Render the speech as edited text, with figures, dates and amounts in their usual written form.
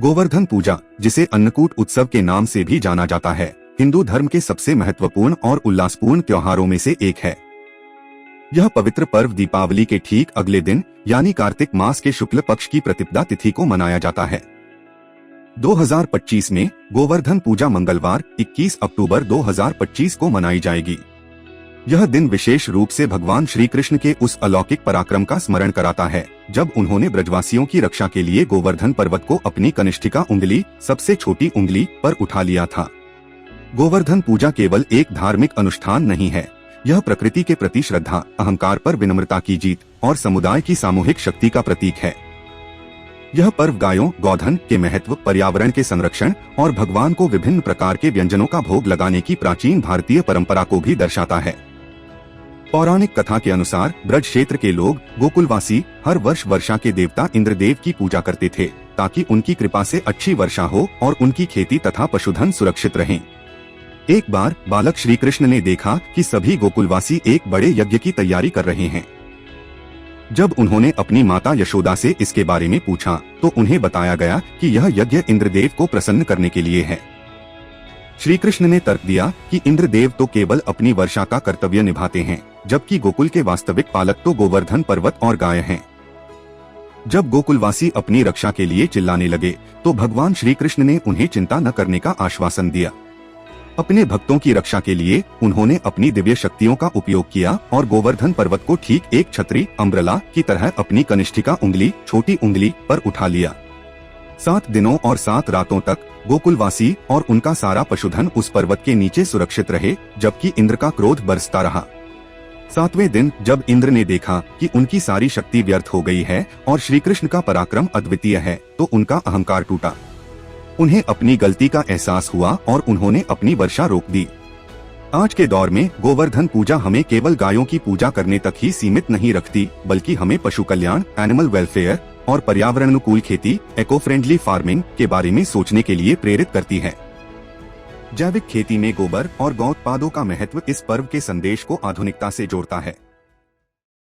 गोवर्धन पूजा, जिसे अन्नकूट उत्सव के नाम से भी जाना जाता है, हिंदू धर्म के सबसे महत्वपूर्ण और उल्लासपूर्ण त्योहारों में से एक है। यह पवित्र पर्व दीपावली के ठीक अगले दिन यानी कार्तिक मास के शुक्ल पक्ष की प्रतिपदा तिथि को मनाया जाता है। 2025 में गोवर्धन पूजा मंगलवार 21 अक्टूबर 2025 को मनाई जाएगी। यह दिन विशेष रूप से भगवान श्री कृष्ण के उस अलौकिक पराक्रम का स्मरण कराता है जब उन्होंने ब्रजवासियों की रक्षा के लिए गोवर्धन पर्वत को अपनी कनिष्ठिका उंगली, सबसे छोटी उंगली पर उठा लिया था। गोवर्धन पूजा केवल एक धार्मिक अनुष्ठान नहीं है, यह प्रकृति के प्रति श्रद्धा, अहंकार पर विनम्रता की जीत और समुदाय की सामूहिक शक्ति का प्रतीक है। यह पर्व गायों, गोधन के महत्व, पर्यावरण के संरक्षण और भगवान को विभिन्न प्रकार के व्यंजनों का भोग लगाने की प्राचीन भारतीय परंपरा को भी दर्शाता है। पौराणिक कथा के अनुसार ब्रज क्षेत्र के लोग, गोकुलवासी, हर वर्ष वर्षा के देवता इंद्रदेव की पूजा करते थे ताकि उनकी कृपा से अच्छी वर्षा हो और उनकी खेती तथा पशुधन सुरक्षित रहें। एक बार बालक श्री कृष्ण ने देखा कि सभी गोकुलवासी एक बड़े यज्ञ की तैयारी कर रहे हैं। जब उन्होंने अपनी माता यशोदा से इसके बारे में पूछा तो उन्हें बताया गया कि यह यज्ञ इंद्रदेव को प्रसन्न करने के लिए है। श्री कृष्ण ने तर्क दिया कि इंद्रदेव तो केवल अपनी वर्षा का कर्तव्य निभाते हैं, जबकि गोकुल के वास्तविक पालक तो गोवर्धन पर्वत और गाय हैं। जब गोकुलवासी अपनी रक्षा के लिए चिल्लाने लगे तो भगवान श्री कृष्ण ने उन्हें चिंता न करने का आश्वासन दिया। अपने भक्तों की रक्षा के लिए उन्होंने अपनी दिव्य शक्तियों का उपयोग किया और गोवर्धन पर्वत को ठीक एक छतरी, अम्ब्रेला की तरह अपनी कनिष्ठिका उंगली, छोटी उंगली पर उठा लिया। 7 दिनों और 7 रातों तक गोकुलवासी और उनका सारा पशुधन उस पर्वत के नीचे सुरक्षित रहे, जबकि इंद्र का क्रोध बरसता रहा। 7वें दिन जब इंद्र ने देखा कि उनकी सारी शक्ति व्यर्थ हो गई है और श्री कृष्ण का पराक्रम अद्वितीय है, तो उनका अहंकार टूटा। उन्हें अपनी गलती का एहसास हुआ और उन्होंने अपनी वर्षा रोक दी। आज के दौर में गोवर्धन पूजा हमें केवल गायों की पूजा करने तक ही सीमित नहीं रखती, बल्कि हमें पशु कल्याण, एनिमल वेलफेयर और पर्यावरण अनुकूल खेती, इको फ्रेंडली फार्मिंग के बारे में सोचने के लिए प्रेरित करती है। जैविक खेती में गोबर और गौ उत्पादों का महत्व इस पर्व के संदेश को आधुनिकता से जोड़ता है।